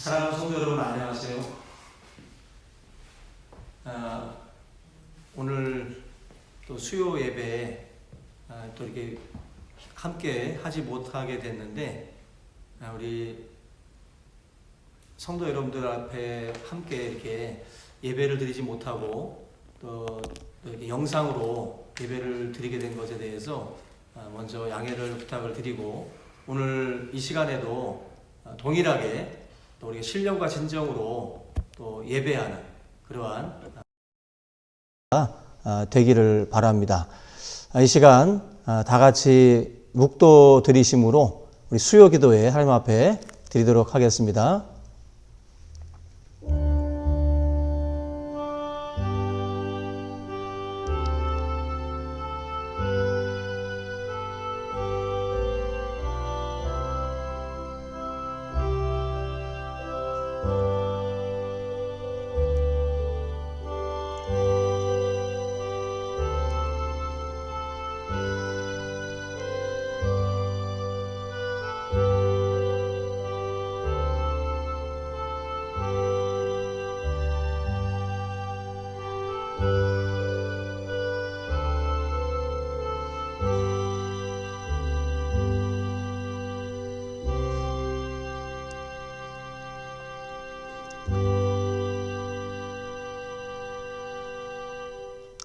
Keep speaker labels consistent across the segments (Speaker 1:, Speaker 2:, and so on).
Speaker 1: 사랑하는 성도 여러분, 안녕하세요. 오늘 또 수요 예배에 또 이렇게 함께 하지 못하게 됐는데, 우리 성도 여러분들 앞에 함께 이렇게 예배를 드리지 못하고 또 이렇게 영상으로 예배를 드리게 된 것에 대해서 먼저 양해를 부탁을 드리고, 오늘 이 시간에도 동일하게 또 우리가 신령과 진정으로 또 예배하는 그러한 되기를 바랍니다. 이 시간 다 같이 묵도 드리심으로 우리 수요 기도회 하나님 앞에 드리도록 하겠습니다.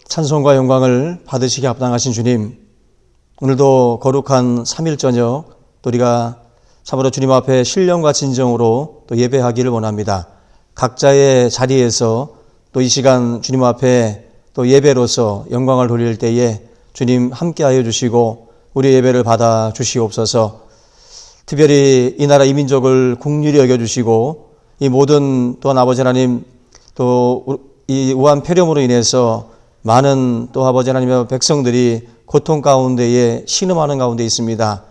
Speaker 1: 찬송과 영광을 받으시기 합당하신 주님, 오늘도 거룩한 3일 저녁 또 우리가 참으로 주님 앞에 신령과 진정으로 또 예배하기를 원합니다. 각자의 자리에서 또 이 시간 주님 앞에 또 예배로서 영광을 돌릴 때에 주님 함께하여 주시고 우리 예배를 받아 주시옵소서. 특별히 이 나라 이 민족을 긍휼히 여겨주시고 이 모든 또한 아버지 하나님 또 이 우한 폐렴으로 인해서 많은 또 아버지 하나님의 백성들이 고통 가운데에 신음하는 가운데 있습니다.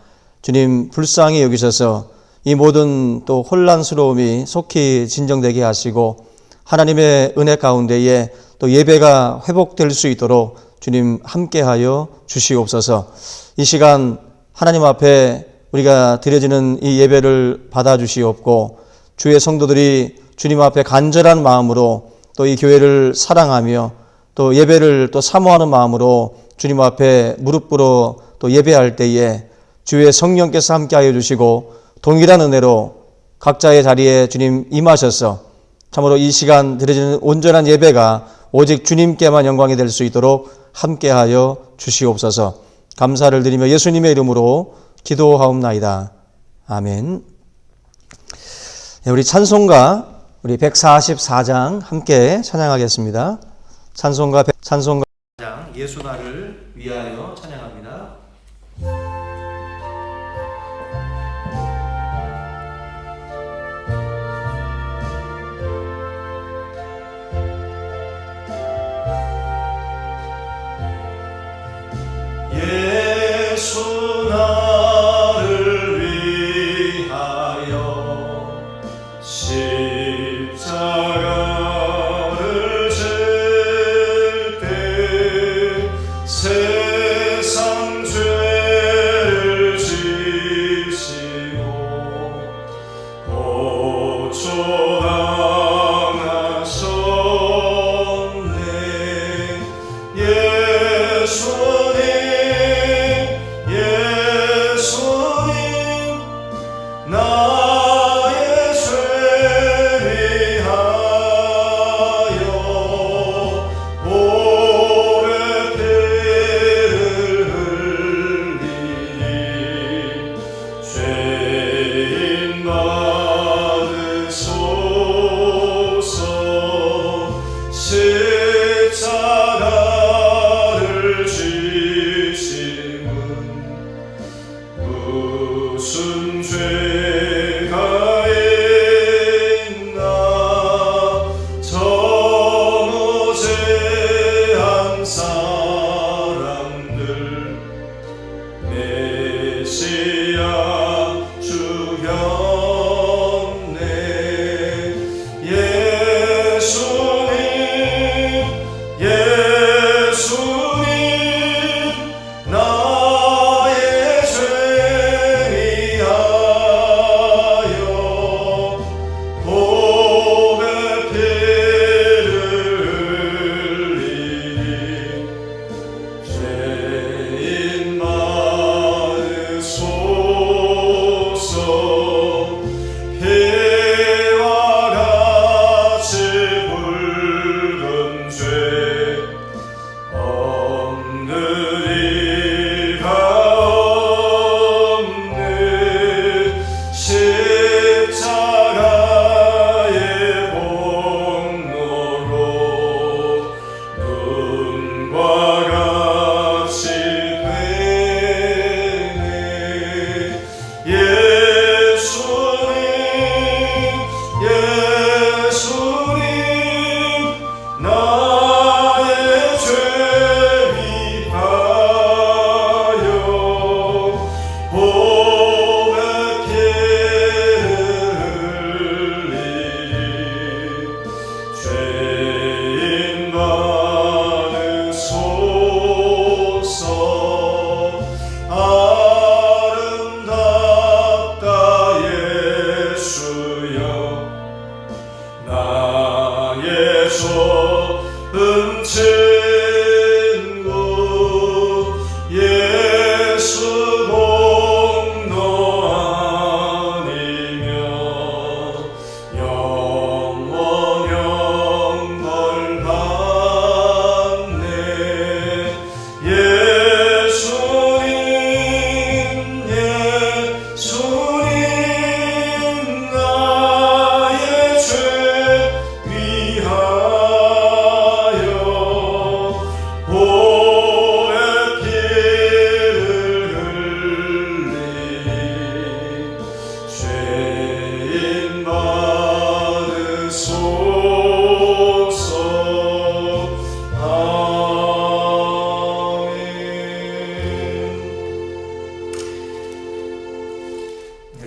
Speaker 1: 주님 불쌍히 여기셔서 이 모든 또 혼란스러움이 속히 진정되게 하시고 하나님의 은혜 가운데에 또 예배가 회복될 수 있도록 주님 함께하여 주시옵소서. 이 시간 하나님 앞에 우리가 드려지는 이 예배를 받아주시옵고 주의 성도들이 주님 앞에 간절한 마음으로 또 이 교회를 사랑하며 또 예배를 또 사모하는 마음으로 주님 앞에 무릎 꿇어 또 예배할 때에 주의 성령께서 함께하여 주시고 동일한 은혜로 각자의 자리에 주님 임하셔서 참으로 이 시간 드려지는 온전한 예배가 오직 주님께만 영광이 될 수 있도록 함께하여 주시옵소서. 감사를 드리며 예수님의 이름으로 기도하옵나이다. 아멘. 우리 찬송가 우리 144장 함께 찬양하겠습니다. 찬송가 144장 예수 나를 위하여 찬양합니다. 예수 나를 위하여 십자가를 질 때 세상 죄를 지시고 고초당하셨네. 예수님 나의 죄 위하여 보배 피를 흘리니 죄인 받으소서. 십자가를 지심은 무슨 죄가 있나. 정오제한 사람들 메시아 주였네. 예수님 나의 죄 위하여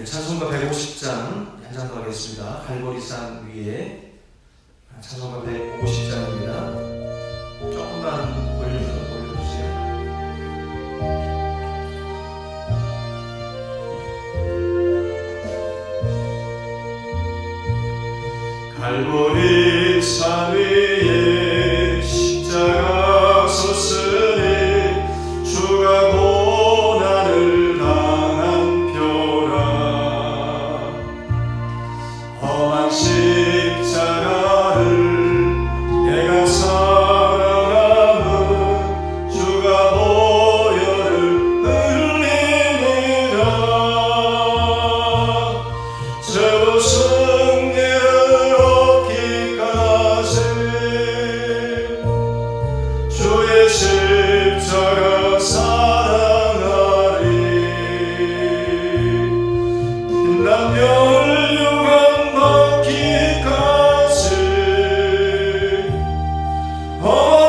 Speaker 1: 찬송가 150장 한 장 더 하겠습니다. 갈보리산 위에 찬송가 150장입니다. 조금만 올려주세요. 갈보리산 위에 십자가 섰으니 주가 고난을 당한 표라. 험한 십자가를 내가 사랑함은 주가 보혈을 흘리니라. 최후 승리를 얻기까지 주의 십자가 사랑하리. 빛나며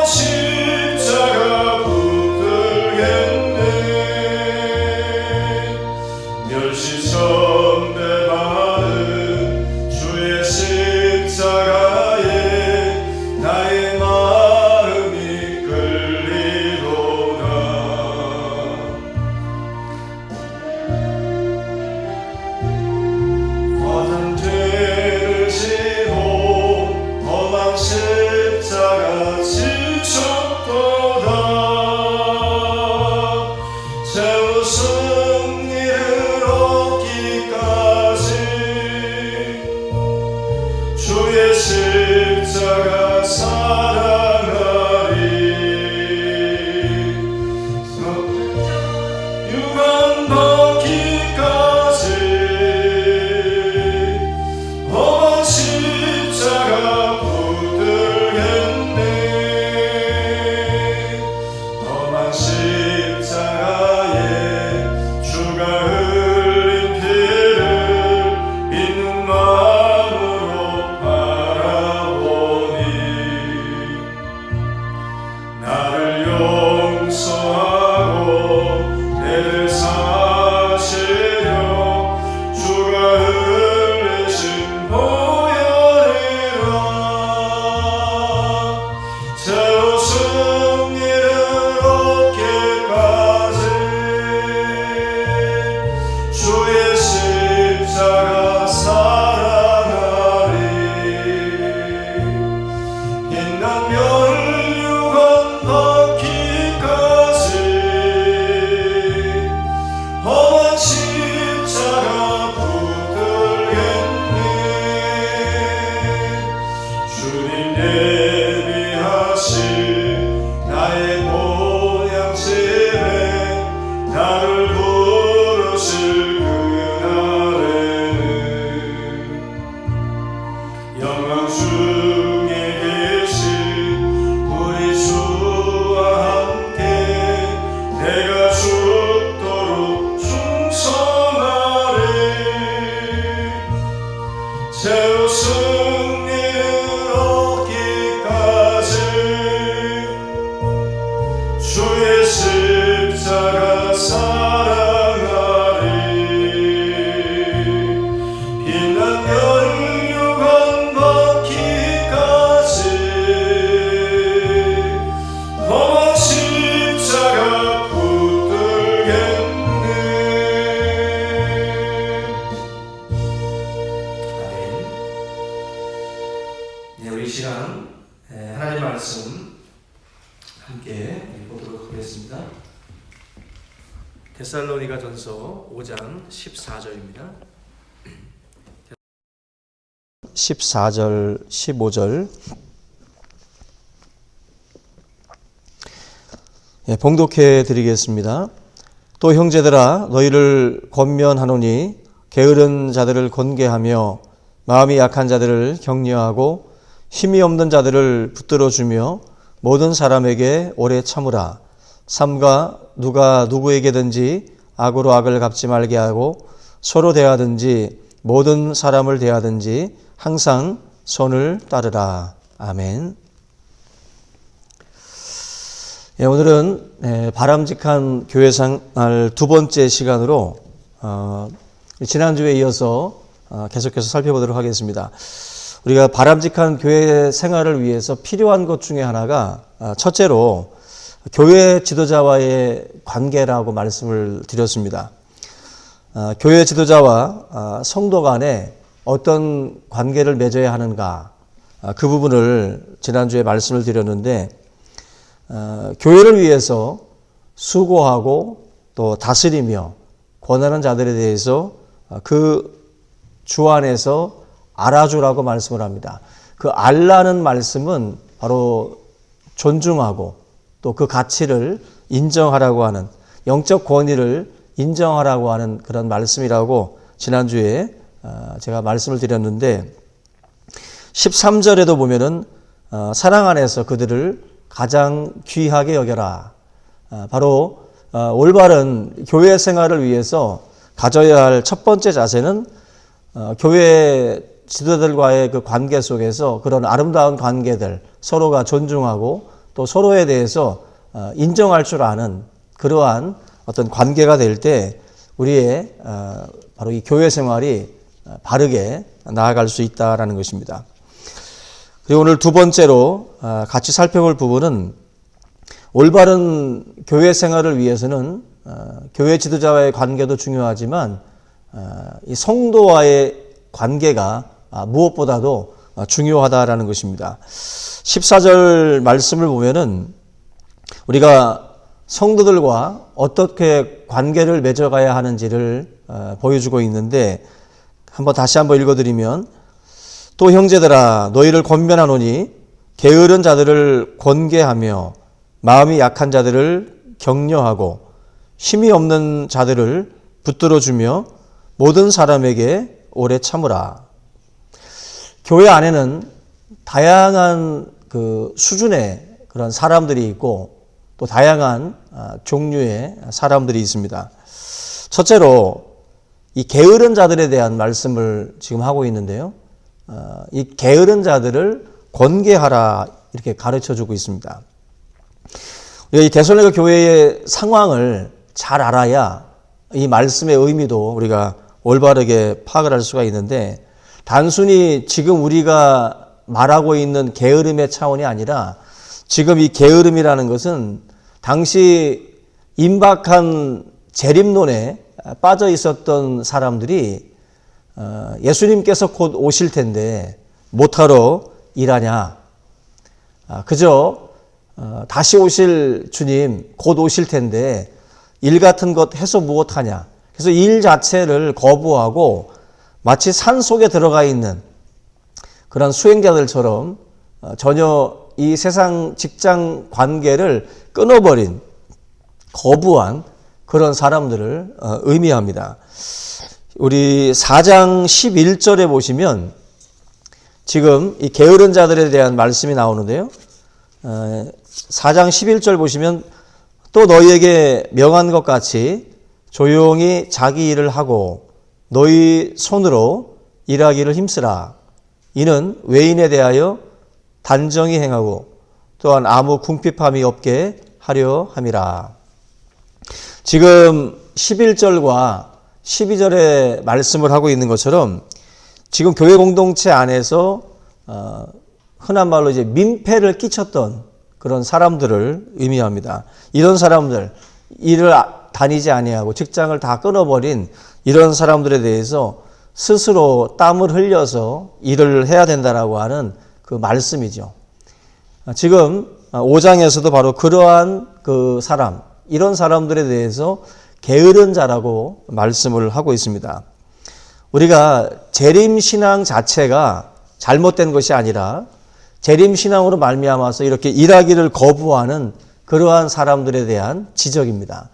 Speaker 1: 십자가 붙들겠네. 멸시 선배받은 주의 십자가에 나의 마음이 끌리도다. 험한 죄를 지고 험한 십자가 지셨도다. 최후 승리를 얻기까지 주의 십자가 사랑하리. 유한 받기까지 험한 십자가 붙들겠네. 험한 십자가에 주가 흘린 피를 믿는 마음으로 바라보니 나를 용서하고 내를 사시려 주가 흘리신 보혈이라. 최후 승리를 얻기까지 주의 십자가 사랑하리. 빛나며 유한 받기까지 험한 십자가 붙들겠네. 주님 예비하신 나의 본향집에 나를 부르실 그날에는 영광 중에 계신 우리 주와 함께 내가 죽도록 충성하리. 최후 승리를 얻기까지 주의 십자가 사랑하리. 빛나며 유한 받기까지 험한 십자가 붙들겠네. 아멘. 네, 우리 이 시간 하나님 말씀 함께 읽어보도록 하겠습니다. 데살로니가전서 5장 14절입니다. 14절, 15절 봉독해 드리겠습니다. 또 형제들아 너희를 권면하노니 게으른 자들을 권계하며 마음이 약한 자들을 격려하고 힘이 없는 자들을 붙들어주며 모든 사람에게 오래 참으라. 삼가 누가 누구에게든지 악으로 악을 갚지 말게 하고 서로 대하든지 모든 사람을 대하든지 항상 선을 따르라. 아멘. 오늘은 바람직한 교회생활 두 번째 시간으로 지난주에 이어서 계속해서 살펴보도록 하겠습니다. 우리가 바람직한 교회 생활을 위해서 필요한 것 중에 하나가 첫째로 교회 지도자와의 관계라고 말씀을 드렸습니다. 교회 지도자와 성도 간에 어떤 관계를 맺어야 하는가, 그 부분을 지난주에 말씀을 드렸는데, 교회를 위해서 수고하고 또 다스리며 권하는 자들에 대해서 그 주 안에서 알아주라고 말씀을 합니다. 그 알라는 말씀은 바로 존중하고 또 그 가치를 인정하라고 하는, 영적 권위를 인정하라고 하는 그런 말씀이라고 지난주에 제가 말씀을 드렸는데, 13절에도 보면은 사랑 안에서 그들을 가장 귀하게 여겨라. 바로 올바른 교회 생활을 위해서 가져야 할 첫 번째 자세는 교회 지도자들과의 그 관계 속에서 그런 아름다운 관계들, 서로가 존중하고 또 서로에 대해서 인정할 줄 아는 그러한 어떤 관계가 될 때 우리의 바로 이 교회 생활이 바르게 나아갈 수 있다라는 것입니다. 그리고 오늘 두 번째로 같이 살펴볼 부분은, 올바른 교회 생활을 위해서는 교회 지도자와의 관계도 중요하지만 이 성도와의 관계가 무엇보다도 중요하다라는 것입니다. 14절 말씀을 보면은 우리가 성도들과 어떻게 관계를 맺어가야 하는지를 보여주고 있는데, 다시 한번 읽어드리면, 또 형제들아 너희를 권면하노니 게으른 자들을 권계하며 마음이 약한 자들을 격려하고 힘이 없는 자들을 붙들어주며 모든 사람에게 오래 참으라. 교회 안에는 다양한 그 수준의 그런 사람들이 있고 또 다양한 종류의 사람들이 있습니다. 첫째로 이 게으른 자들에 대한 말씀을 지금 하고 있는데요. 이 게으른 자들을 권계하라, 이렇게 가르쳐주고 있습니다. 이 데살로니가 교회의 상황을 잘 알아야 이 말씀의 의미도 우리가 올바르게 파악을 할 수가 있는데, 단순히 지금 우리가 말하고 있는 게으름의 차원이 아니라, 지금 이 게으름이라는 것은 당시 임박한 재림론에 빠져 있었던 사람들이 예수님께서 곧 오실 텐데 못하러 일하냐, 그저 다시 오실 주님 곧 오실 텐데 일 같은 것 해서 무엇하냐, 그래서 일 자체를 거부하고 마치 산속에 들어가 있는 그런 수행자들처럼 전혀 이 세상 직장 관계를 끊어버린, 거부한 그런 사람들을 의미합니다. 우리 4장 11절에 보시면 지금 이 게으른 자들에 대한 말씀이 나오는데요. 4장 11절 보시면, 또 너희에게 명한 것 같이 조용히 자기 일을 하고 너희 손으로 일하기를 힘쓰라. 이는 외인에 대하여 단정히 행하고 또한 아무 궁핍함이 없게 하려 함이라. 지금 11절과 12절에 말씀을 하고 있는 것처럼 지금 교회 공동체 안에서 흔한 말로 이제 민폐를 끼쳤던 그런 사람들을 의미합니다. 이런 사람들, 일을 다니지 아니하고 직장을 다 끊어버린 이런 사람들에 대해서 스스로 땀을 흘려서 일을 해야 된다라고 하는 그 말씀이죠. 지금 5장에서도 바로 그러한 그 사람, 이런 사람들에 대해서 게으른 자라고 말씀을 하고 있습니다. 우리가 재림신앙 자체가 잘못된 것이 아니라 재림신앙으로 말미암아서 이렇게 일하기를 거부하는 그러한 사람들에 대한 지적입니다.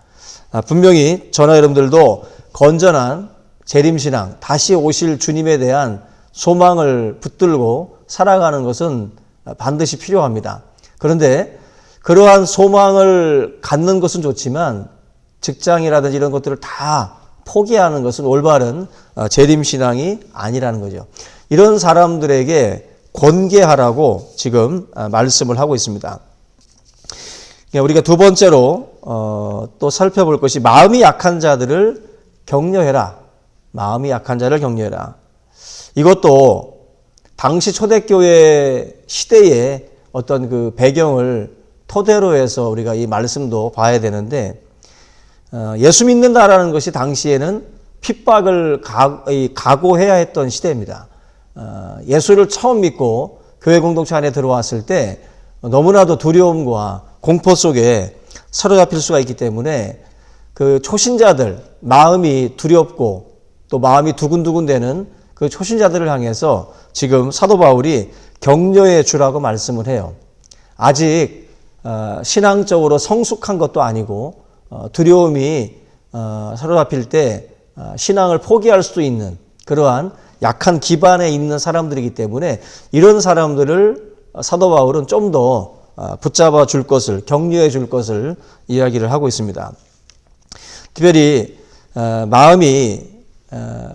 Speaker 1: 분명히 저나 여러분들도 건전한 재림신앙, 다시 오실 주님에 대한 소망을 붙들고 살아가는 것은 반드시 필요합니다. 그런데 그러한 소망을 갖는 것은 좋지만 직장이라든지 이런 것들을 다 포기하는 것은 올바른 재림신앙이 아니라는 거죠. 이런 사람들에게 권계하라고 지금 말씀을 하고 있습니다. 우리가 두 번째로 또 살펴볼 것이, 마음이 약한 자들을 격려해라. 마음이 약한 자를 격려해라. 이것도 당시 초대교회 시대의 어떤 그 배경을 토대로 해서 우리가 이 말씀도 봐야 되는데, 예수 믿는다라는 것이 당시에는 핍박을 각오해야 했던 시대입니다. 예수를 처음 믿고 교회 공동체 안에 들어왔을 때 너무나도 두려움과 공포 속에 사로잡힐 수가 있기 때문에 그 초신자들, 마음이 두렵고 또 마음이 두근두근 되는 그 초신자들을 향해서 지금 사도 바울이 격려해 주라고 말씀을 해요. 아직 신앙적으로 성숙한 것도 아니고 두려움이 사로잡힐 때 신앙을 포기할 수도 있는 그러한 약한 기반에 있는 사람들이기 때문에 이런 사람들을 사도 바울은 좀 더 붙잡아 줄 것을, 격려해 줄 것을 이야기를 하고 있습니다. 특별히 마음이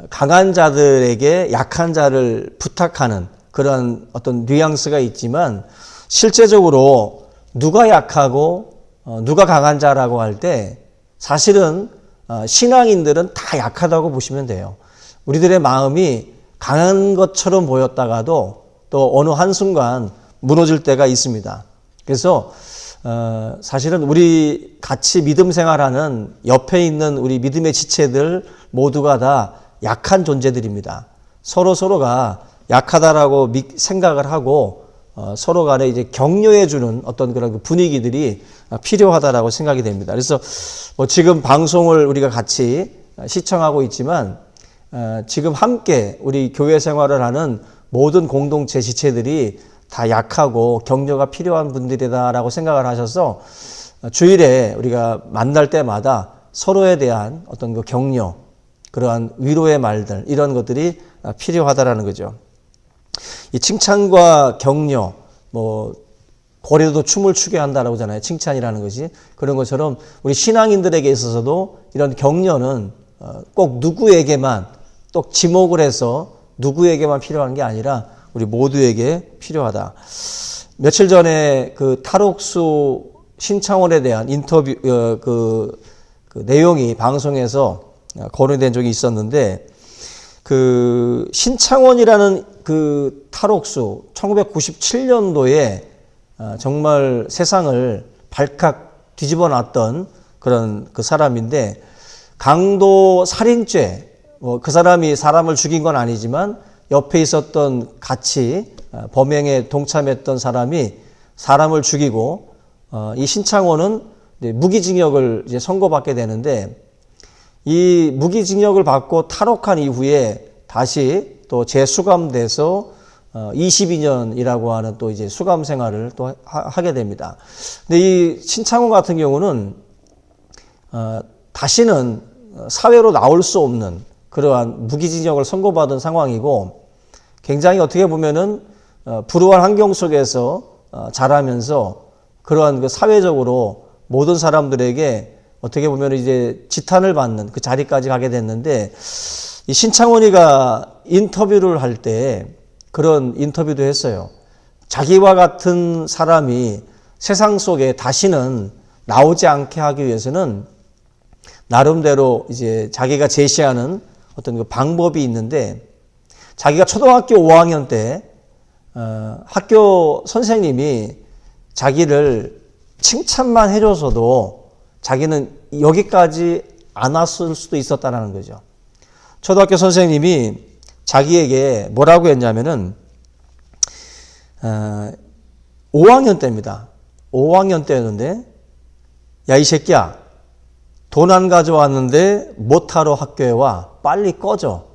Speaker 1: 강한 자들에게 약한 자를 부탁하는 그런 어떤 뉘앙스가 있지만, 실제적으로 누가 약하고 누가 강한 자라고 할 때 사실은 신앙인들은 다 약하다고 보시면 돼요. 우리들의 마음이 강한 것처럼 보였다가도 또 어느 한순간 무너질 때가 있습니다. 그래서 사실은 우리 같이 믿음 생활하는 옆에 있는 우리 믿음의 지체들 모두가 다 약한 존재들입니다. 서로가 약하다라고 생각을 하고 서로 간에 이제 격려해 주는 어떤 그런 분위기들이 필요하다라고 생각이 됩니다. 그래서 지금 방송을 우리가 같이 시청하고 있지만 지금 함께 우리 교회 생활을 하는 모든 공동체 지체들이 다 약하고 격려가 필요한 분들이다라고 생각을 하셔서 주일에 우리가 만날 때마다 서로에 대한 어떤 그 격려, 그러한 위로의 말들, 이런 것들이 필요하다라는 거죠. 이 칭찬과 격려, 고래도 춤을 추게 한다라고 하잖아요. 칭찬이라는 것이. 그런 것처럼 우리 신앙인들에게 있어서도 이런 격려는 꼭 누구에게만 또 지목을 해서 누구에게만 필요한 게 아니라 우리 모두에게 필요하다. 며칠 전에 그 탈옥수 신창원에 대한 인터뷰 그 내용이 방송에서 거론된 적이 있었는데, 그 신창원이라는 그 탈옥수 1997년도에 정말 세상을 발칵 뒤집어 놨던 그런 그 사람인데, 강도 살인죄, 그 사람이 사람을 죽인 건 아니지만 옆에 있었던 같이 범행에 동참했던 사람이 사람을 죽이고, 이 신창원은 무기징역을 이제 선고받게 되는데, 이 무기징역을 받고 탈옥한 이후에 다시 또 재수감돼서 22년이라고 하는 또 이제 수감 생활을 또 하게 됩니다. 근데 이 신창원 같은 경우는 다시는 사회로 나올 수 없는 그러한 무기징역을 선고받은 상황이고, 굉장히 어떻게 보면은 불우한 환경 속에서 자라면서 그러한 그 사회적으로 모든 사람들에게 어떻게 보면 이제 지탄을 받는 그 자리까지 가게 됐는데, 이 신창원이가 인터뷰를 할 때 그런 인터뷰도 했어요. 자기와 같은 사람이 세상 속에 다시는 나오지 않게 하기 위해서는 나름대로 이제 자기가 제시하는 어떤 그 방법이 있는데, 자기가 초등학교 5학년 때 학교 선생님이 자기를 칭찬만 해줘서도 자기는 여기까지 안 왔을 수도 있었다는 거죠. 초등학교 선생님이 자기에게 뭐라고 했냐면은 5학년 때입니다. 5학년 때였는데, 야, 이 새끼야, 돈 안 가져왔는데 못하러 학교에 와, 빨리 꺼져.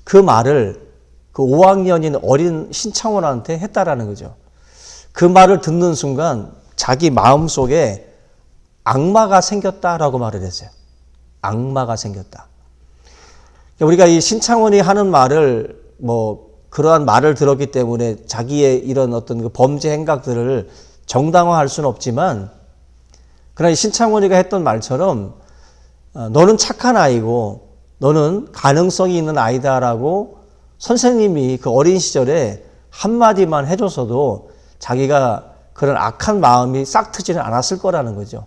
Speaker 1: 그 말을 그 5학년인 어린 신창원한테 했다라는 거죠. 그 말을 듣는 순간 자기 마음속에 악마가 생겼다라고 말을 했어요. 악마가 생겼다. 우리가 이 신창원이 하는 말을 그러한 말을 들었기 때문에 자기의 이런 어떤 그 범죄 행각들을 정당화할 수는 없지만, 그러나 이 신창원이가 했던 말처럼 너는 착한 아이고 너는 가능성이 있는 아이다라고 선생님이 그 어린 시절에 한마디만 해줘서도 자기가 그런 악한 마음이 싹 트지는 않았을 거라는 거죠.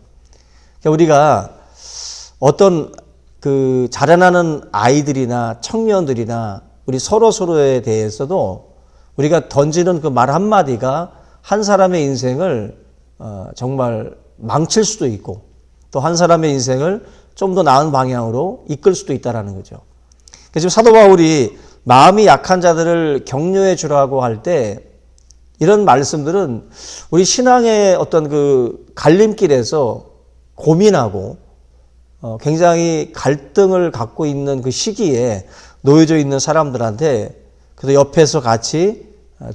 Speaker 1: 그러니까 우리가 어떤 그 자라나는 아이들이나 청년들이나 우리 서로에 대해서도 우리가 던지는 그 말 한마디가 한 사람의 인생을 정말 망칠 수도 있고 또 한 사람의 인생을 좀 더 나은 방향으로 이끌 수도 있다는 거죠. 지금 사도 바울이 마음이 약한 자들을 격려해 주라고 할 때 이런 말씀들은 우리 신앙의 어떤 그 갈림길에서 고민하고 굉장히 갈등을 갖고 있는 그 시기에 놓여져 있는 사람들한테 그래도 옆에서 같이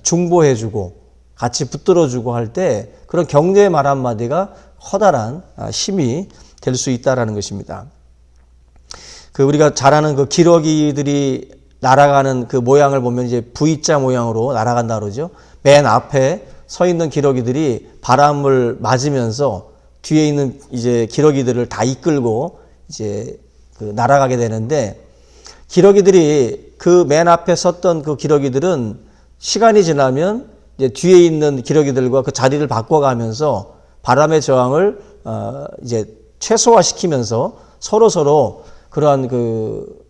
Speaker 1: 중보해주고 같이 붙들어주고 할 때 그런 격려의 말 한마디가 커다란 힘이 될 수 있다라는 것입니다. 그 우리가 잘 아는 그 기러기들이 날아가는 그 모양을 보면 이제 V자 모양으로 날아간다 그러죠. 맨 앞에 서 있는 기러기들이 바람을 맞으면서 뒤에 있는 이제 기러기들을 다 이끌고 이제 그 날아가게 되는데 기러기들이 그 맨 앞에 섰던 그 기러기들은 시간이 지나면 이제 뒤에 있는 기러기들과 그 자리를 바꿔가면서 바람의 저항을 이제 최소화시키면서 서로 그러한 그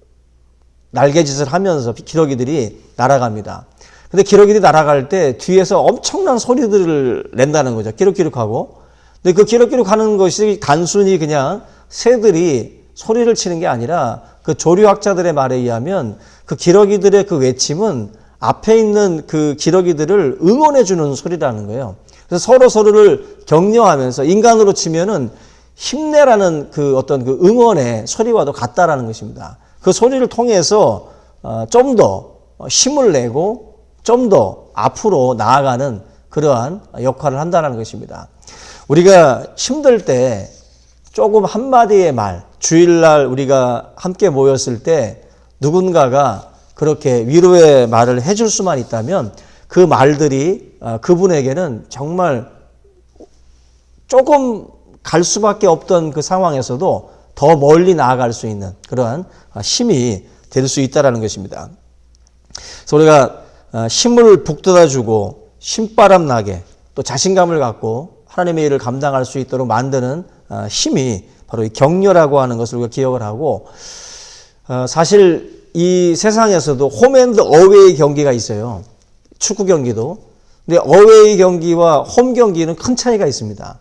Speaker 1: 날개짓을 하면서 기러기들이 날아갑니다. 근데 기러기들이 날아갈 때 뒤에서 엄청난 소리들을 낸다는 거죠. 끼룩끼룩하고. 근데 그 끼룩끼룩 하는 것이 단순히 그냥 새들이 소리를 치는 게 아니라 그 조류학자들의 말에 의하면 그 기러기들의 그 외침은 앞에 있는 그 기러기들을 응원해 주는 소리라는 거예요. 그래서 서로를 격려하면서 인간으로 치면은 힘내라는 그 어떤 그 응원의 소리와도 같다라는 것입니다. 그 소리를 통해서 좀 더 힘을 내고 좀 더 앞으로 나아가는 그러한 역할을 한다는 것입니다. 우리가 힘들 때 조금 한마디의 말, 주일날 우리가 함께 모였을 때 누군가가 그렇게 위로의 말을 해줄 수만 있다면 그 말들이 그분에게는 정말 조금 갈 수밖에 없던 그 상황에서도 더 멀리 나아갈 수 있는 그러한 힘이 될 수 있다는 것입니다. 그래서 우리가 힘을 북돋아주고 신바람 나게 또 자신감을 갖고 하나님의 일을 감당할 수 있도록 만드는 힘이 바로 이 격려라고 하는 것을 우리가 기억을 하고 사실 이 세상에서도 홈앤드 어웨이 경기가 있어요. 축구 경기도. 근데 어웨이 경기와 홈 경기는 큰 차이가 있습니다.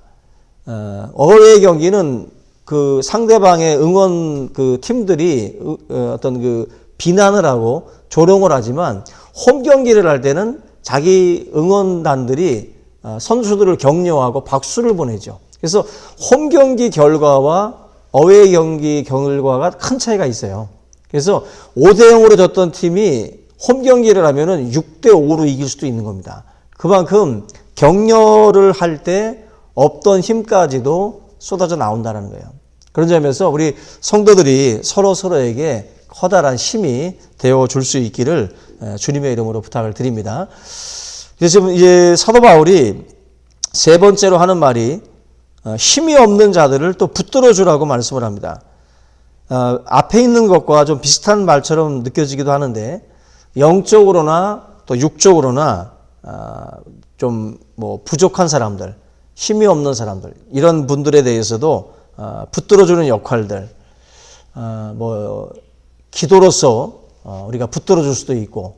Speaker 1: 어웨이 경기는 그 상대방의 응원 그 팀들이 어떤 그 비난을 하고 조롱을 하지만 홈 경기를 할 때는 자기 응원단들이 선수들을 격려하고 박수를 보내죠. 그래서 홈 경기 결과와 어웨이 경기 결과가 큰 차이가 있어요. 그래서 5대0으로 졌던 팀이 홈 경기를 하면은 6대5로 이길 수도 있는 겁니다. 그만큼 격려를 할 때 없던 힘까지도 쏟아져 나온다는 거예요. 그런 점에서 우리 성도들이 서로에게 커다란 힘이 되어 줄 수 있기를 주님의 이름으로 부탁을 드립니다. 그래서 지금 이제 사도 바울이 세 번째로 하는 말이 힘이 없는 자들을 또 붙들어 주라고 말씀을 합니다. 앞에 있는 것과 좀 비슷한 말처럼 느껴지기도 하는데 영적으로나 또 육적으로나 좀 뭐 부족한 사람들, 힘이 없는 사람들 이런 분들에 대해서도 붙들어주는 역할들, 뭐 기도로서 우리가 붙들어줄 수도 있고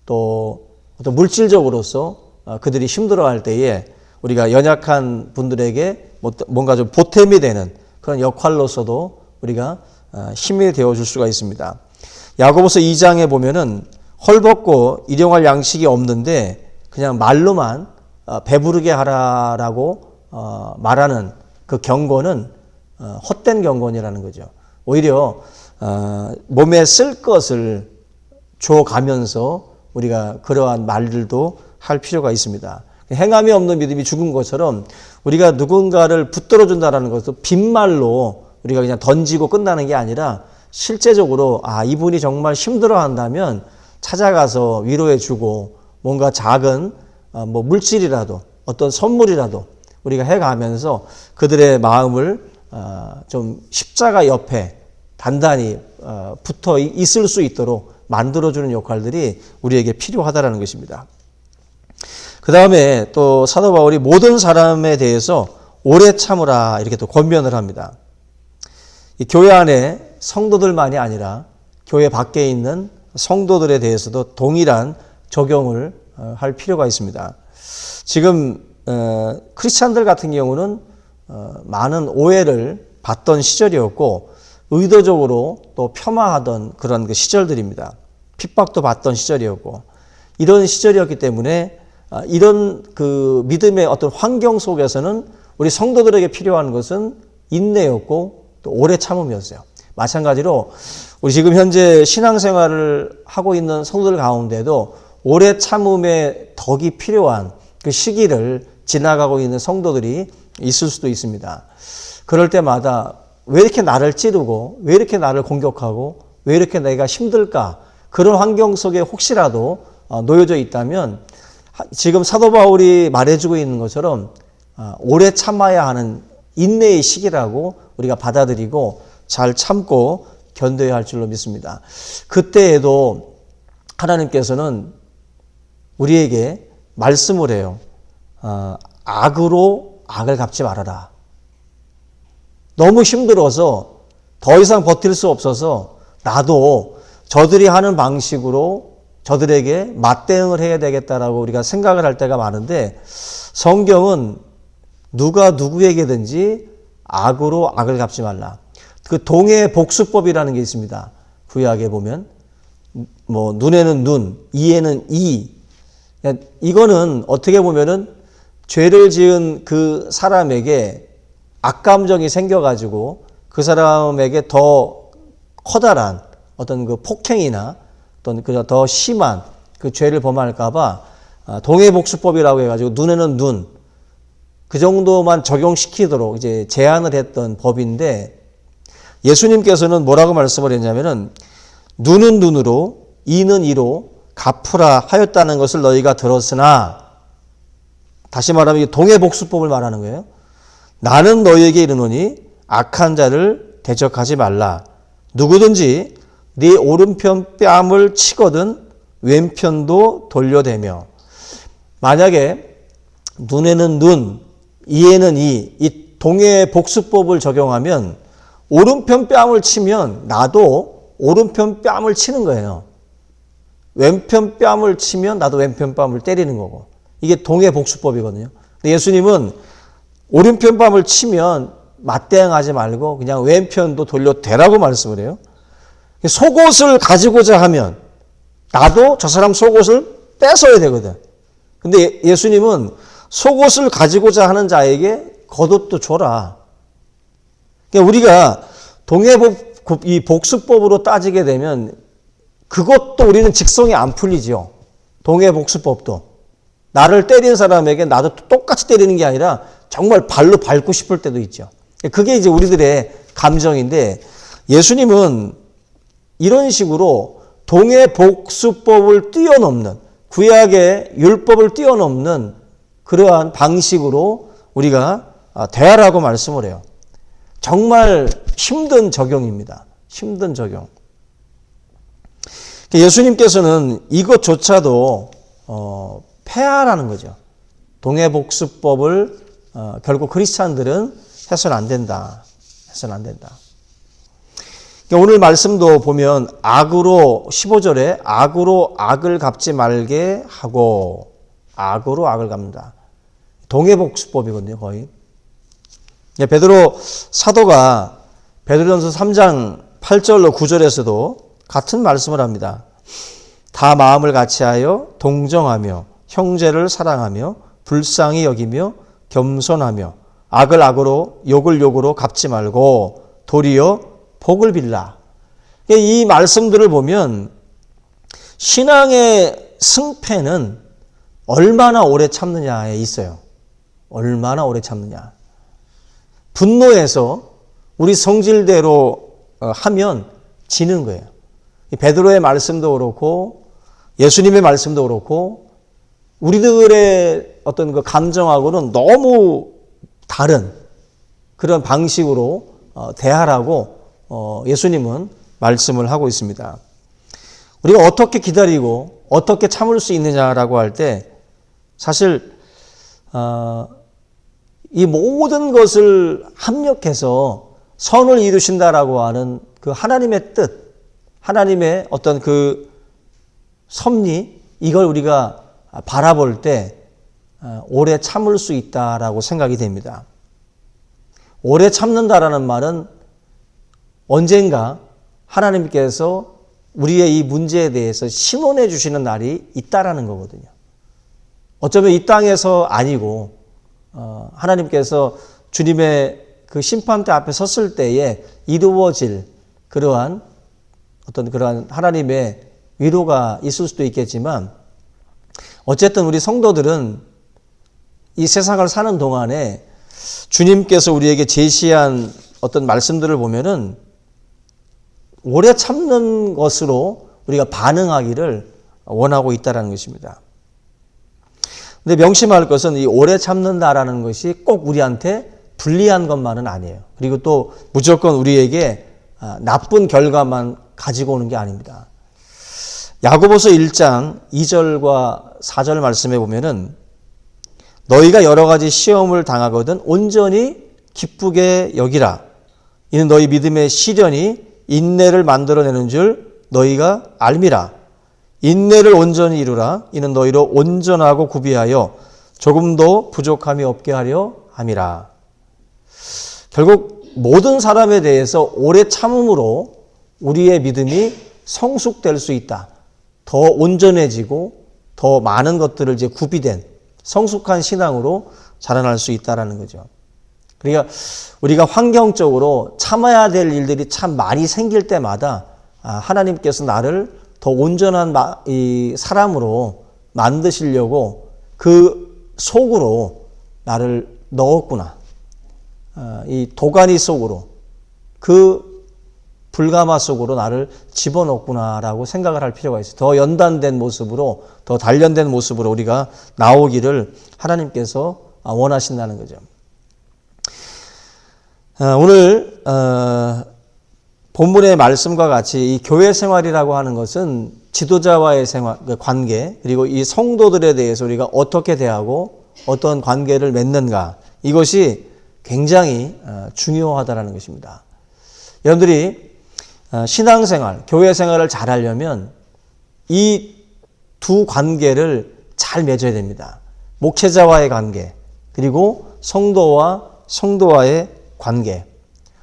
Speaker 1: 또 물질적으로서 그들이 힘들어할 때에 우리가 연약한 분들에게 뭔가 좀 보탬이 되는 그런 역할로서도 우리가 힘이 되어줄 수가 있습니다. 야고보서 2장에 보면은 헐벗고 일용할 양식이 없는데 그냥 말로만 배부르게 하라라고 말하는 그 경고는 헛된 경고이라는 거죠. 오히려 몸에 쓸 것을 줘가면서 우리가 그러한 말들도 할 필요가 있습니다. 행함이 없는 믿음이 죽은 것처럼 우리가 누군가를 붙들어준다는 것도 빈말로 우리가 그냥 던지고 끝나는 게 아니라 실제적으로 이분이 정말 힘들어한다면 찾아가서 위로해주고 뭔가 작은 뭐 물질이라도 어떤 선물이라도 우리가 해가면서 그들의 마음을 좀 십자가 옆에 단단히 붙어 있을 수 있도록 만들어주는 역할들이 우리에게 필요하다는 것입니다. 그 다음에 또 사도 바울이 모든 사람에 대해서 오래 참으라 이렇게 또 권면을 합니다. 이 교회 안에 성도들만이 아니라 교회 밖에 있는 성도들에 대해서도 동일한 적용을 할 필요가 있습니다. 지금 크리스찬들 같은 경우는 많은 오해를 받던 시절이었고 의도적으로 또 폄하하던 그런 그 시절들입니다. 핍박도 받던 시절이었고 이런 시절이었기 때문에 이런 그 믿음의 어떤 환경 속에서는 우리 성도들에게 필요한 것은 인내였고 또 오래 참음이었어요. 마찬가지로 우리 지금 현재 신앙생활을 하고 있는 성도들 가운데도 오래 참음의 덕이 필요한 그 시기를 지나가고 있는 성도들이 있을 수도 있습니다. 그럴 때마다 왜 이렇게 나를 찌르고 왜 이렇게 나를 공격하고 왜 이렇게 내가 힘들까? 그런 환경 속에 혹시라도 놓여져 있다면 지금 사도 바울이 말해주고 있는 것처럼 오래 참아야 하는 인내의 시기라고 우리가 받아들이고 잘 참고 견뎌야 할 줄로 믿습니다. 그때에도 하나님께서는 우리에게 말씀을 해요. 악으로 악을 갚지 말아라. 너무 힘들어서 더 이상 버틸 수 없어서 나도 저들이 하는 방식으로 저들에게 맞대응을 해야 되겠다라고 우리가 생각을 할 때가 많은데 성경은 누가 누구에게든지 악으로 악을 갚지 말라. 그 동해 복수법이라는 게 있습니다. 구약에 보면 뭐 눈에는 눈, 이에는 이. 이거는 어떻게 보면은 죄를 지은 그 사람에게 악감정이 생겨가지고 그 사람에게 더 커다란 어떤 그 폭행이나 어떤 그 더 심한 그 죄를 범할까봐 동해복수법이라고 해가지고 눈에는 눈, 그 정도만 적용시키도록 이제 제한을 했던 법인데 예수님께서는 뭐라고 말씀을 했냐면은 눈은 눈으로 이는 이로 갚으라 하였다는 것을 너희가 들었으나 다시 말하면 동해복수법을 말하는 거예요. 나는 너희에게 이르노니 악한 자를 대적하지 말라. 누구든지 네 오른편 뺨을 치거든 왼편도 돌려대며. 만약에 눈에는 눈, 이에는 이 동해복수법을 적용하면 오른편 뺨을 치면 나도 오른편 뺨을 치는 거예요. 왼편 뺨을 치면 나도 왼편 뺨을 때리는 거고. 이게 동해복수법이거든요. 근데 예수님은 오른편 뺨을 치면 맞대응하지 말고 그냥 왼편도 돌려대라고 말씀을 해요. 속옷을 가지고자 하면 나도 저 사람 속옷을 뺏어야 되거든. 근데 예수님은 속옷을 가지고자 하는 자에게 겉옷도 줘라. 그러니까 우리가 이 복수법으로 따지게 되면 그것도 우리는 직성이 안 풀리죠. 동해복수법도. 나를 때린 사람에게 나도 똑같이 때리는 게 아니라 정말 발로 밟고 싶을 때도 있죠. 그게 이제 우리들의 감정인데 예수님은 이런 식으로 동해복수법을 뛰어넘는 구약의 율법을 뛰어넘는 그러한 방식으로 우리가 대하라고 말씀을 해요. 정말 힘든 적용입니다. 힘든 적용. 예수님께서는 이것조차도 폐하라는 거죠. 동해복수법을 결국 크리스찬들은 해서는 안 된다. 해서는 안 된다. 오늘 말씀도 보면 악으로 15절에 악으로 악을 갚지 말게 하고 악으로 악을 갚는다. 동해복수법이거든요, 거의. 베드로 사도가 베드로전서 3장 8절로 9절에서도 같은 말씀을 합니다. 다 마음을 같이하여 동정하며 형제를 사랑하며 불쌍히 여기며 겸손하며 악을 악으로 욕을 욕으로 갚지 말고 도리어 복을 빌라. 이 말씀들을 보면 신앙의 승패는 얼마나 오래 참느냐에 있어요. 얼마나 오래 참느냐. 분노해서 우리 성질대로 하면 지는 거예요. 베드로의 말씀도 그렇고 예수님의 말씀도 그렇고 우리들의 어떤 그 감정하고는 너무 다른 그런 방식으로 대하라고 예수님은 말씀을 하고 있습니다. 우리가 어떻게 기다리고 어떻게 참을 수 있느냐라고 할 때 사실 이 모든 것을 합력해서 선을 이루신다라고 하는 그 하나님의 뜻, 하나님의 어떤 그 섭리, 이걸 우리가 바라볼 때 오래 참을 수 있다라고 생각이 됩니다. 오래 참는다라는 말은 언젠가 하나님께서 우리의 이 문제에 대해서 심원해 주시는 날이 있다라는 거거든요. 어쩌면 이 땅에서 아니고 하나님께서 주님의 그 심판대 앞에 섰을 때에 이루어질 그러한 하나님의 위로가 있을 수도 있겠지만, 어쨌든 우리 성도들은 이 세상을 사는 동안에 주님께서 우리에게 제시한 어떤 말씀들을 보면은 오래 참는 것으로 우리가 반응하기를 원하고 있다는 것입니다. 근데 명심할 것은 이 오래 참는다라는 것이 꼭 우리한테 불리한 것만은 아니에요. 그리고 또 무조건 우리에게 나쁜 결과만 가지고 오는 게 아닙니다. 야고보서 1장 2절과 4절 말씀에 보면은 너희가 여러 가지 시험을 당하거든 온전히 기쁘게 여기라. 이는 너희 믿음의 시련이 인내를 만들어내는 줄 너희가 알미라. 인내를 온전히 이루라. 이는 너희로 온전하고 구비하여 조금도 부족함이 없게 하려 함이라. 결국 모든 사람에 대해서 오래 참음으로 우리의 믿음이 성숙될 수 있다. 더 온전해지고 더 많은 것들을 이제 구비된 성숙한 신앙으로 자라날 수 있다라는 거죠. 그러니까 우리가 환경적으로 참아야 될 일들이 참 많이 생길 때마다 하나님께서 나를 더 온전한 이 사람으로 만드시려고 그 속으로 나를 넣었구나. 이 도가니 속으로, 그 불가마 속으로 나를 집어넣구나라고 생각을 할 필요가 있어요. 더 연단된 모습으로, 더 단련된 모습으로 우리가 나오기를 하나님께서 원하신다는 거죠. 오늘 본문의 말씀과 같이 이 교회 생활이라고 하는 것은 지도자와의 관계, 그리고 이 성도들에 대해서 우리가 어떻게 대하고 어떤 관계를 맺는가, 이것이 굉장히 중요하다는 것입니다. 여러분들이 신앙생활, 교회 생활을 잘 하려면 이 두 관계를 잘 맺어야 됩니다. 목회자와의 관계, 그리고 성도와 성도와의 관계.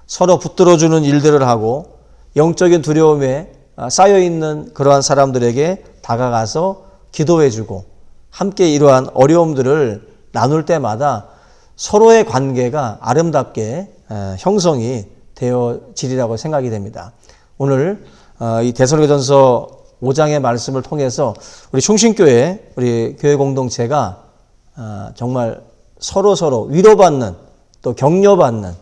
Speaker 1: 서로 붙들어주는 일들을 하고 영적인 두려움에 쌓여있는 그러한 사람들에게 다가가서 기도해주고 함께 이러한 어려움들을 나눌 때마다 서로의 관계가 아름답게 형성이 되어지리라고 생각이 됩니다. 오늘 이 데살로니가전서 5장의 말씀을 통해서 우리 충신교회, 우리 교회 공동체가 정말 서로 위로받는, 또 격려받는,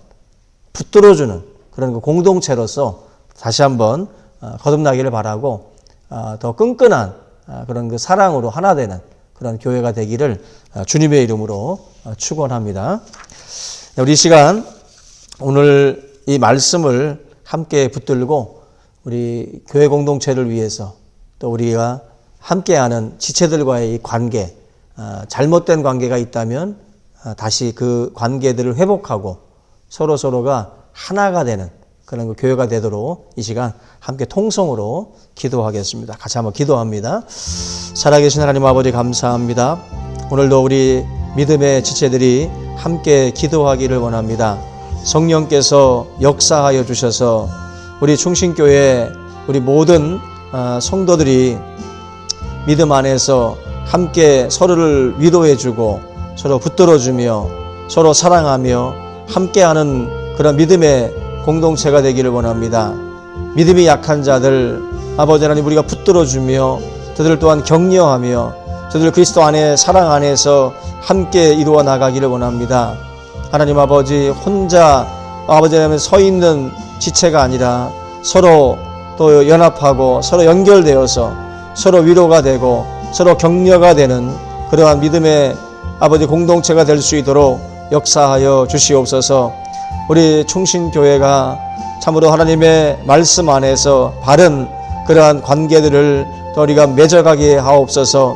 Speaker 1: 붙들어주는 그런 그 공동체로서 다시 한번 거듭나기를 바라고 더 끈끈한 그런 그 사랑으로 하나 되는 그런 교회가 되기를 주님의 이름으로 축원합니다. 우리 이 시간 오늘 이 말씀을 함께 붙들고 우리 교회 공동체를 위해서, 또 우리가 함께하는 지체들과의 이 관계, 잘못된 관계가 있다면 다시 그 관계들을 회복하고 서로가 하나가 되는 그런 그 교회가 되도록 이 시간 함께 통성으로 기도하겠습니다. 같이 한번 기도합니다. 살아계신 하나님 아버지, 감사합니다. 오늘도 우리 믿음의 지체들이 함께 기도하기를 원합니다. 성령께서 역사하여 주셔서 우리 충신교회, 우리 모든 성도들이 믿음 안에서 함께 서로를 위로해주고 서로 붙들어주며 서로 사랑하며 함께하는 그런 믿음의 공동체가 되기를 원합니다. 믿음이 약한 자들, 아버지 하나님, 우리가 붙들어주며 저들을 또한 격려하며 저들 그리스도 안에, 사랑 안에서 함께 이루어 나가기를 원합니다. 하나님 아버지, 혼자 아버지 하나님 서 있는 지체가 아니라 서로 또 연합하고 서로 연결되어서 서로 위로가 되고 서로 격려가 되는 그러한 믿음의 아버지 공동체가 될 수 있도록 역사하여 주시옵소서. 우리 충신교회가 참으로 하나님의 말씀 안에서 바른 그러한 관계들을 또 우리가 맺어가게 하옵소서.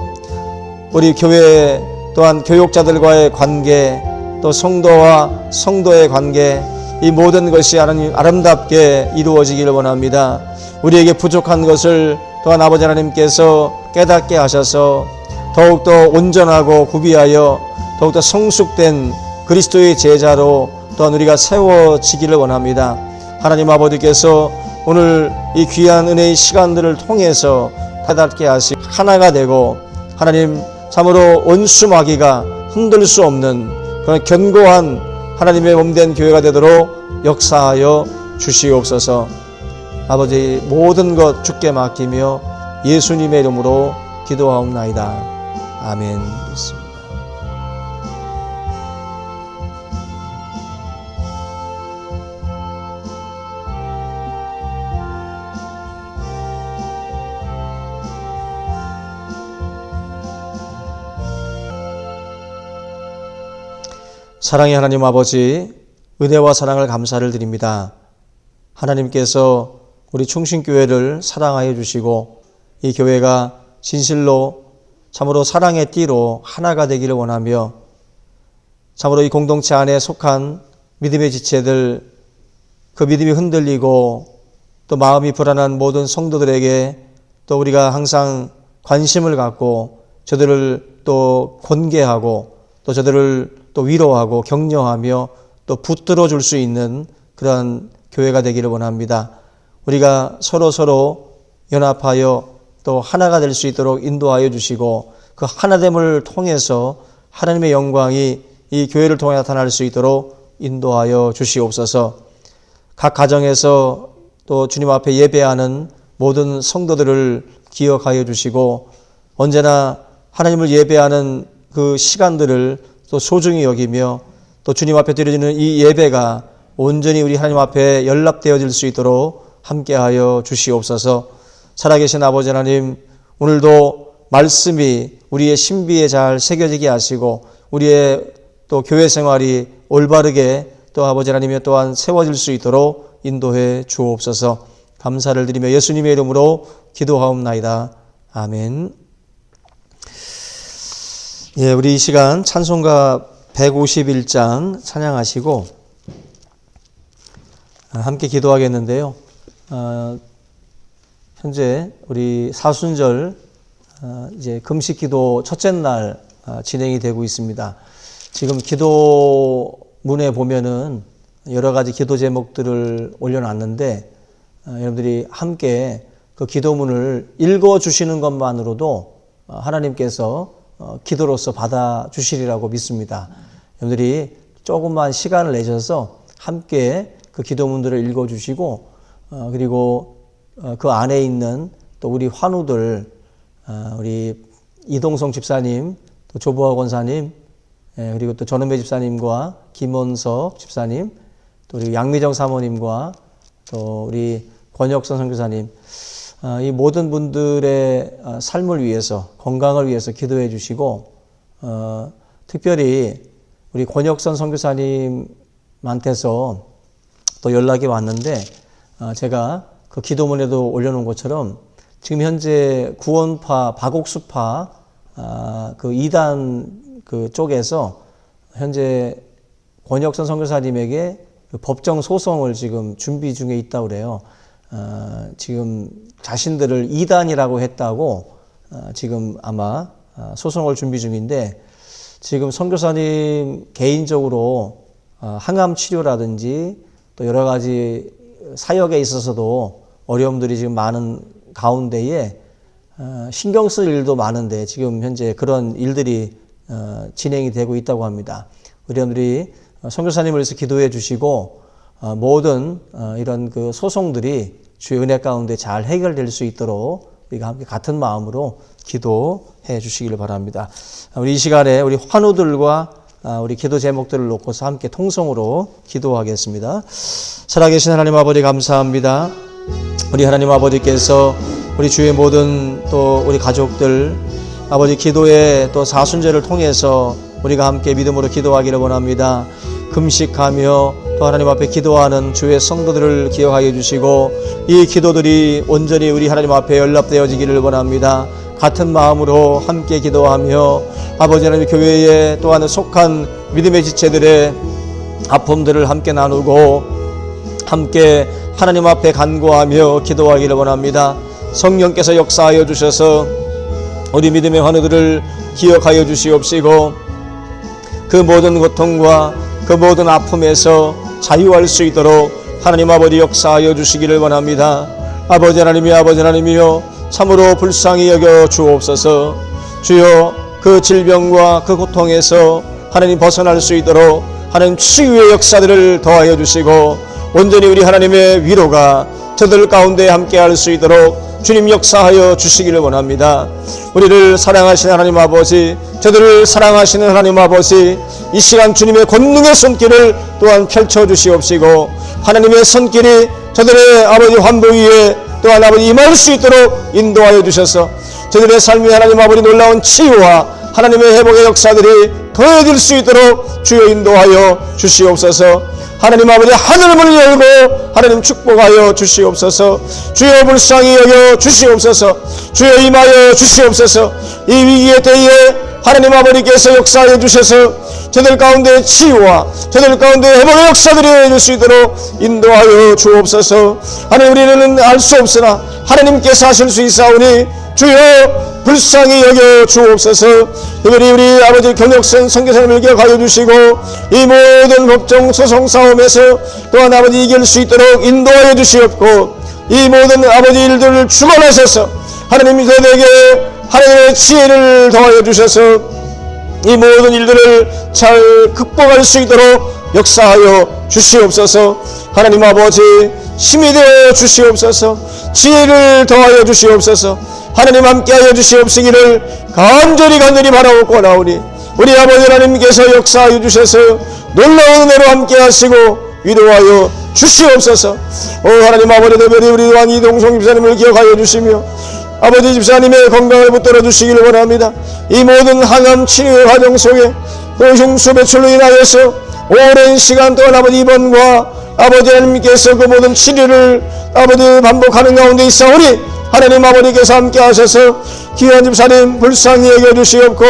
Speaker 1: 우리 교회 또한 교육자들과의 관계, 또 성도와 성도의 관계, 이 모든 것이 하나님 아름답게 이루어지기를 원합니다. 우리에게 부족한 것을 또한 아버지 하나님께서 깨닫게 하셔서 더욱더 온전하고 구비하여 더욱더 성숙된 그리스도의 제자로 또한 우리가 세워지기를 원합니다. 하나님 아버지께서 오늘 이 귀한 은혜의 시간들을 통해서 깨닫게 하시 하나가 되고 하나님 참으로 원수마귀가 흔들 수 없는 그런 견고한 하나님의 몸된 교회가 되도록 역사하여 주시옵소서. 아버지 모든 것 주께 맡기며 예수님의 이름으로 기도하옵나이다. 아멘. 믿습니다. 사랑의 하나님 아버지, 은혜와 사랑을 감사를 드립니다. 하나님께서 우리 충신교회를 사랑하여 주시고 이 교회가 진실로 참으로 사랑의 띠로 하나가 되기를 원하며 참으로 이 공동체 안에 속한 믿음의 지체들, 그 믿음이 흔들리고 또 마음이 불안한 모든 성도들에게 또 우리가 항상 관심을 갖고 저들을 또 권계하고 또 저들을 또 위로하고 격려하며 또 붙들어 줄 수 있는 그러한 교회가 되기를 원합니다. 우리가 서로 연합하여 또 하나가 될 수 있도록 인도하여 주시고 그 하나됨을 통해서 하나님의 영광이 이 교회를 통해 나타날 수 있도록 인도하여 주시옵소서. 각 가정에서 또 주님 앞에 예배하는 모든 성도들을 기억하여 주시고 언제나 하나님을 예배하는 그 시간들을 또 소중히 여기며 또 주님 앞에 드려지는 이 예배가 온전히 우리 하나님 앞에 연락되어질 수 있도록 함께하여 주시옵소서. 살아계신 아버지 하나님, 오늘도 말씀이 우리의 신비에 잘 새겨지게 하시고 우리의 또 교회 생활이 올바르게 또 아버지 하나님의 또한 세워질 수 있도록 인도해 주옵소서. 감사를 드리며 예수님의 이름으로 기도하옵나이다. 아멘. 예, 우리 이 시간 찬송가 151장 찬양하시고 함께 기도하겠는데요. 현재 우리 사순절 이제 금식 기도 첫째 날 진행이 되고 있습니다. 지금 기도문에 보면은 여러 가지 기도 제목들을 올려놨는데 여러분들이 함께 그 기도문을 읽어주시는 것만으로도 하나님께서 기도로서 받아주시리라고 믿습니다. 여러분들이 조금만 시간을 내셔서 함께 그 기도문들을 읽어주시고 그리고 그 안에 있는 또 우리 환우들, 우리 이동성 집사님, 또 조보아 권사님, 그리고 또 전은배 집사님과 김원석 집사님, 또 우리 양미정 사모님과 또 우리 권혁선 선교사님, 이 모든 분들의 삶을 위해서, 건강을 위해서 기도해 주시고 특별히 우리 권혁선 선교사님한테서 또 연락이 왔는데 제가 그 기도문에도 올려놓은 것처럼 지금 현재 구원파, 박옥수파 그 2단 그 쪽에서 현재 권혁선 선교사님에게 그 법정 소송을 지금 준비 중에 있다고 그래요. 지금 자신들을 2단이라고 했다고 지금 아마 소송을 준비 중인데 지금 선교사님 개인적으로 항암 치료라든지 또 여러 가지 사역에 있어서도 어려움들이 지금 많은 가운데에 신경 쓸 일도 많은데 지금 현재 그런 일들이 진행이 되고 있다고 합니다. 우리 여러분들이 선교사님을 위해서 기도해 주시고 모든 이런 그 소송들이 주의 은혜 가운데 잘 해결될 수 있도록 우리가 함께 같은 마음으로 기도해 주시기를 바랍니다. 우리 이 시간에 우리 환우들과 우리 기도 제목들을 놓고서 함께 통성으로 기도하겠습니다. 살아계신 하나님 아버지 감사합니다. 우리 하나님 아버지께서 우리 주의 모든 또 우리 가족들 아버지 기도의 또 사순절을 통해서 우리가 함께 믿음으로 기도하기를 원합니다. 금식하며 또 하나님 앞에 기도하는 주의 성도들을 기억하여 주시고 이 기도들이 온전히 우리 하나님 앞에 연락되어지기를 원합니다. 같은 마음으로 함께 기도하며 아버지 하나님 교회에 또한 속한 믿음의 지체들의 아픔들을 함께 나누고 함께 하나님 앞에 간구하며 기도하기를 원합니다. 성령께서 역사하여 주셔서 우리 믿음의 환우들을 기억하여 주시옵시고 그 모든 고통과 그 모든 아픔에서 자유할 수 있도록 하나님 아버지 역사하여 주시기를 원합니다. 아버지 하나님이여 참으로 불쌍히 여겨 주옵소서. 주여 그 질병과 그 고통에서 하나님 벗어날 수 있도록 하나님 치유의 역사들을 더하여 주시고 온전히 우리 하나님의 위로가 저들 가운데 함께할 수 있도록 주님 역사하여 주시기를 원합니다. 우리를 사랑하시는 하나님 아버지, 저들을 사랑하시는 하나님 아버지, 이 시간 주님의 권능의 손길을 또한 펼쳐 주시옵시고 하나님의 손길이 저들의 아버지 환부 위에 또한 아버지 임할 수 있도록 인도하여 주셔서 저들의 삶이 하나님 아버지 놀라운 치유와 하나님의 회복의 역사들이 더해질 수 있도록 주여 인도하여 주시옵소서. 하나님 아버지 하늘문을 열고 하나님 축복하여 주시옵소서. 주여 불쌍히 여겨 주시옵소서. 주여 임하여 주시옵소서. 이 위기의 때에 하나님 아버지께서 역사하여 주셔서 저들 가운데 치유와 저들 가운데 회복의 역사들이 이루어질 수 있도록 인도하여 주옵소서. 하나님 우리는 알 수 없으나 하나님께서 하실 수 있사오니 주여 불쌍히 여겨 주옵소서. 특별히 우리 아버지 경력선 선교사님을 기억하여 주시고 이 모든 걱정 소송 싸움에서 또한 아버지 이길 수 있도록 인도하여 주시옵고 이 모든 아버지 일들을 주관하셔서 하나님 저에게 하나님의 지혜를 더하여 주셔서 이 모든 일들을 잘 극복할 수 있도록 역사하여 주시옵소서. 하나님 아버지 힘이 되어 주시옵소서. 지혜를 더하여 주시옵소서. 하나님 함께하여 주시옵시기를 간절히 바라옵고 나오니 우리 아버지 하나님께서 역사하여 주셔서 놀라운 은혜로 함께하시고 위로하여 주시옵소서. 오 하나님 아버지 대별이 우리 또한 이동성 집사님을 기억하여 주시며 아버지 집사님의 건강을 붙들어 주시기를 원합니다. 이 모든 항암 치료의 과정 속에 또 흉수 배출로 인하여서 오랜 시간 동안 아버지 입원과 아버지 하나님께서 그 모든 치료를 아버지 반복하는 가운데 있사오니 하나님 아버지께서 함께 하셔서 귀한 집사님 불쌍히 여겨주시옵고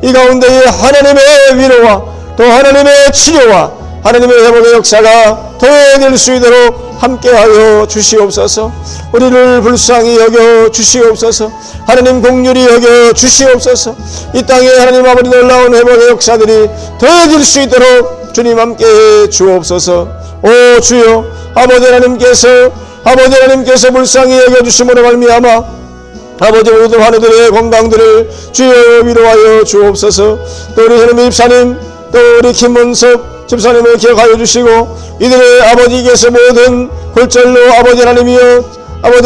Speaker 1: 이 가운데에 하나님의 위로와 또 하나님의 치료와 하나님의 회복의 역사가 더해질 수 있도록 함께하여 주시옵소서. 우리를 불쌍히 여겨 주시옵소서. 하나님 공률이 여겨 주시옵소서. 이 땅에 하나님 아버지 놀라운 회복의 역사들이 더해질 수 있도록 주님 함께해 주옵소서. 오 주여 아버지 하나님께서 불쌍히 여겨주심으로 말미암아 아버지 모든 환우들의 건강들을 주여 위로하여 주옵소서. 또 우리 하나님 집사님 또 우리 김문섭 집사님을 기억하여 주시고 이들의 아버지께서 모든 골절로 아버지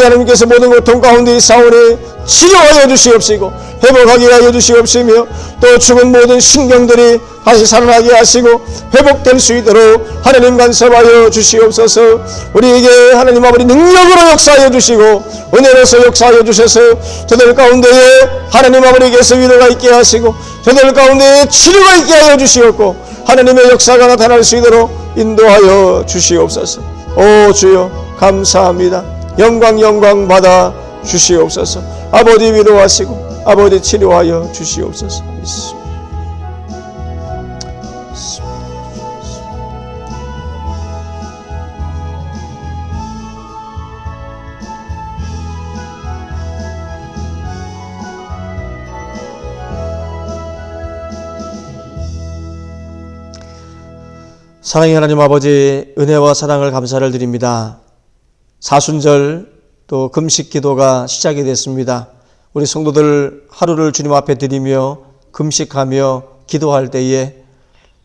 Speaker 1: 하나님께서 모든 고통 가운데 있사오니 치료하여 주시옵시고 회복하게 하여 주시옵시며 또 죽은 모든 신경들이 다시 살아나게 하시고 회복될 수 있도록 하나님 간섭하여 주시옵소서. 우리에게 하나님 아버지 능력으로 역사하여 주시고 은혜로서 역사하여 주셔서 저들 가운데에 하나님 아버지께서 위로가 있게 하시고 저들 가운데에 치료가 있게 하여 주시옵고 하나님의 역사가 나타날 수 있도록 인도하여 주시옵소서. 오 주여 감사합니다. 영광 받아 주시옵소서. 아버지 위로하시고 아버지 치료하여 주시옵소서. 믿습니다. 사랑의 하나님 아버지 은혜와 사랑을 감사를 드립니다. 사순절 또 금식 기도가 시작이 됐습니다. 우리 성도들 하루를 주님 앞에 드리며 금식하며 기도할 때에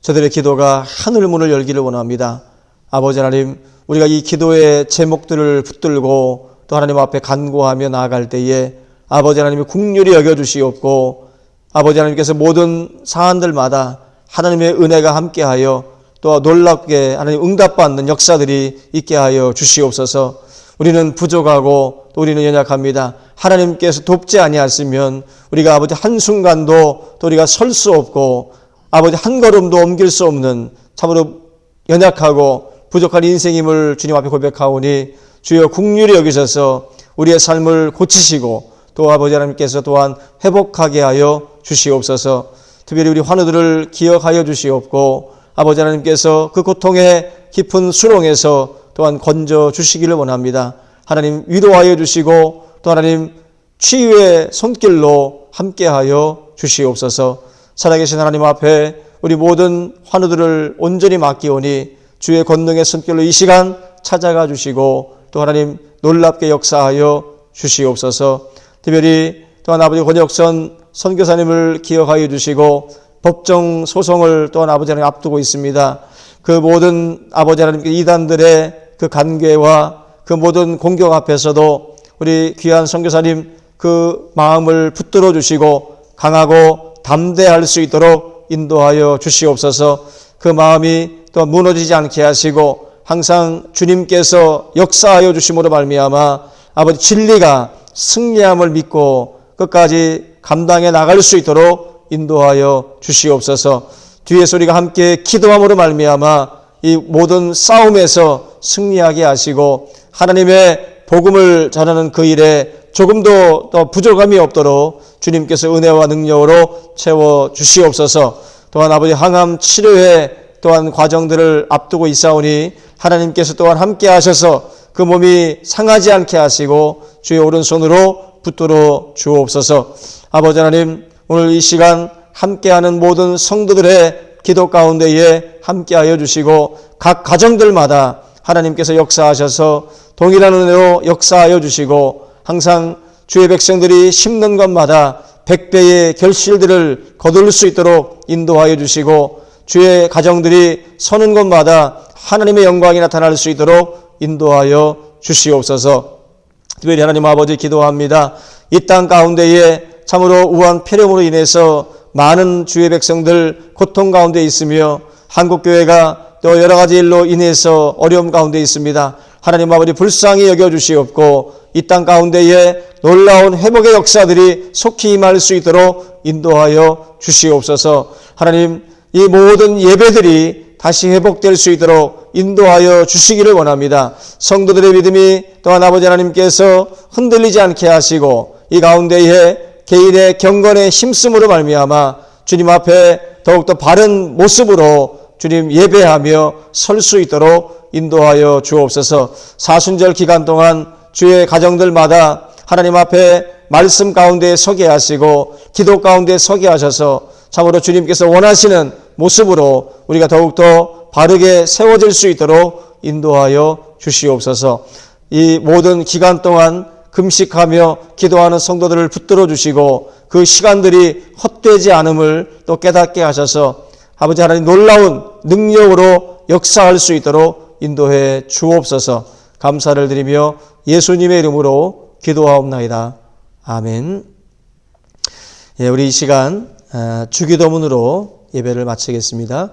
Speaker 1: 저들의 기도가 하늘문을 열기를 원합니다. 아버지 하나님 우리가 이 기도의 제목들을 붙들고 또 하나님 앞에 간구하며 나아갈 때에 아버지 하나님이 긍휼히 여겨주시옵고 아버지 하나님께서 모든 사안들마다 하나님의 은혜가 함께하여 또 놀랍게 하나님 응답받는 역사들이 있게 하여 주시옵소서. 우리는 부족하고 또 우리는 연약합니다. 하나님께서 돕지 아니하시면 우리가 아버지 한순간도 또 우리가 설 수 없고 아버지 한 걸음도 옮길 수 없는 참으로 연약하고 부족한 인생임을 주님 앞에 고백하오니 주여 긍휼히 여기셔서 우리의 삶을 고치시고 또 아버지 하나님께서 또한 회복하게 하여 주시옵소서. 특별히 우리 환우들을 기억하여 주시옵고 아버지 하나님께서 그 고통의 깊은 수렁에서 또한 건져 주시기를 원합니다. 하나님 위로하여 주시고 또 하나님 치유의 손길로 함께하여 주시옵소서. 살아계신 하나님 앞에 우리 모든 환우들을 온전히 맡기오니 주의 권능의 손길로 이 시간 찾아가 주시고 또 하나님 놀랍게 역사하여 주시옵소서. 특별히 또한 아버지 권혁선 선교사님을 기억하여 주시고 법정 소송을 또한 아버지 하나님 앞두고 있습니다. 그 모든 아버지 하나님 이단들의 그 간괴와 그 모든 공격 앞에서도 우리 귀한 선교사님 그 마음을 붙들어 주시고 강하고 담대할 수 있도록 인도하여 주시옵소서. 그 마음이 또 무너지지 않게 하시고 항상 주님께서 역사하여 주심으로 말미암아 아버지 진리가 승리함을 믿고 끝까지 감당해 나갈 수 있도록 인도하여 주시옵소서. 뒤에서 우리가 함께 기도함으로 말미암아 이 모든 싸움에서 승리하게 하시고 하나님의 복음을 전하는 그 일에 조금도 더 부족함이 없도록 주님께서 은혜와 능력으로 채워 주시옵소서. 또한 아버지 항암 치료에 또한 과정들을 앞두고 있사오니 하나님께서 또한 함께 하셔서 그 몸이 상하지 않게 하시고 주의 오른손으로 붙들어 주옵소서. 아버지 하나님 오늘 이 시간 함께하는 모든 성도들의 기도 가운데에 함께하여 주시고 각 가정들마다 하나님께서 역사하셔서 동일한 은혜로 역사하여 주시고 항상 주의 백성들이 심는 것마다 100배의 결실들을 거둘 수 있도록 인도하여 주시고 주의 가정들이 서는 곳마다 하나님의 영광이 나타날 수 있도록 인도하여 주시옵소서. 특별히 하나님 아버지 기도합니다. 이 땅 가운데에 참으로 우한 폐렴으로 인해서 많은 주의 백성들 고통 가운데 있으며 한국교회가 또 여러 가지 일로 인해서 어려움 가운데 있습니다. 하나님 아버지 불쌍히 여겨주시옵고 이 땅 가운데에 놀라운 회복의 역사들이 속히 임할 수 있도록 인도하여 주시옵소서. 하나님 이 모든 예배들이 다시 회복될 수 있도록 인도하여 주시기를 원합니다. 성도들의 믿음이 또한 아버지 하나님께서 흔들리지 않게 하시고 이 가운데에 개인의 경건의 힘쓰므로 말미암아 주님 앞에 더욱더 바른 모습으로 주님 예배하며 설 수 있도록 인도하여 주옵소서. 사순절 기간 동안 주의 가정들마다 하나님 앞에 말씀 가운데 서게 하시고 기도 가운데 서게 하셔서 참으로 주님께서 원하시는 모습으로 우리가 더욱더 바르게 세워질 수 있도록 인도하여 주시옵소서. 이 모든 기간 동안 금식하며 기도하는 성도들을 붙들어 주시고 그 시간들이 헛되지 않음을 또 깨닫게 하셔서 아버지 하나님 놀라운 능력으로 역사할 수 있도록 인도해 주옵소서. 감사를 드리며 예수님의 이름으로 기도하옵나이다. 아멘. 예, 우리 이 시간 주기도문으로 예배를 마치겠습니다.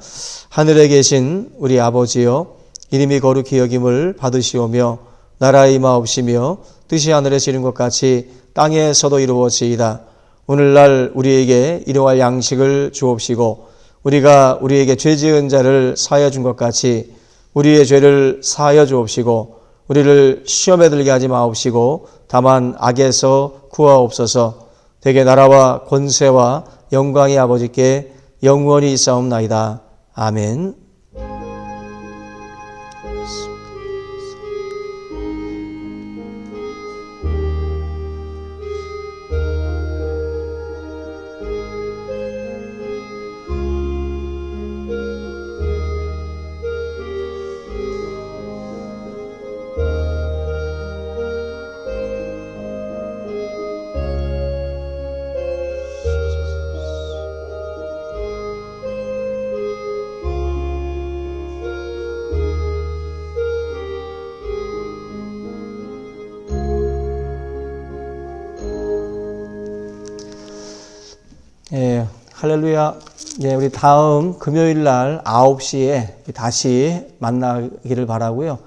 Speaker 1: 하늘에 계신 우리 아버지여, 이름이 거룩히 여김을 받으시오며 나라의 임하옵시며 뜻이 하늘에서 이룬 것 같이 땅에서도 이루어지이다. 오늘날 우리에게 일용할 양식을 주옵시고 우리가 우리에게 죄 지은 자를 사하여 준 것 같이 우리의 죄를 사하여 주옵시고 우리를 시험에 들게 하지 마옵시고 다만 악에서 구하옵소서. 대개 나라와 권세와 영광이 아버지께 영원히 있사옵나이다. 아멘. 예, 할렐루야. 예, 우리 다음 금요일 날 9시에 다시 만나기를 바라고요.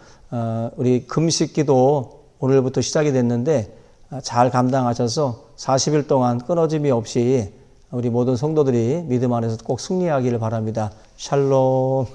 Speaker 1: 우리 금식 기도 오늘부터 시작이 됐는데 잘 감당하셔서 40일 동안 끊어짐이 없이 우리 모든 성도들이 믿음 안에서 꼭 승리하기를 바랍니다. 샬롬.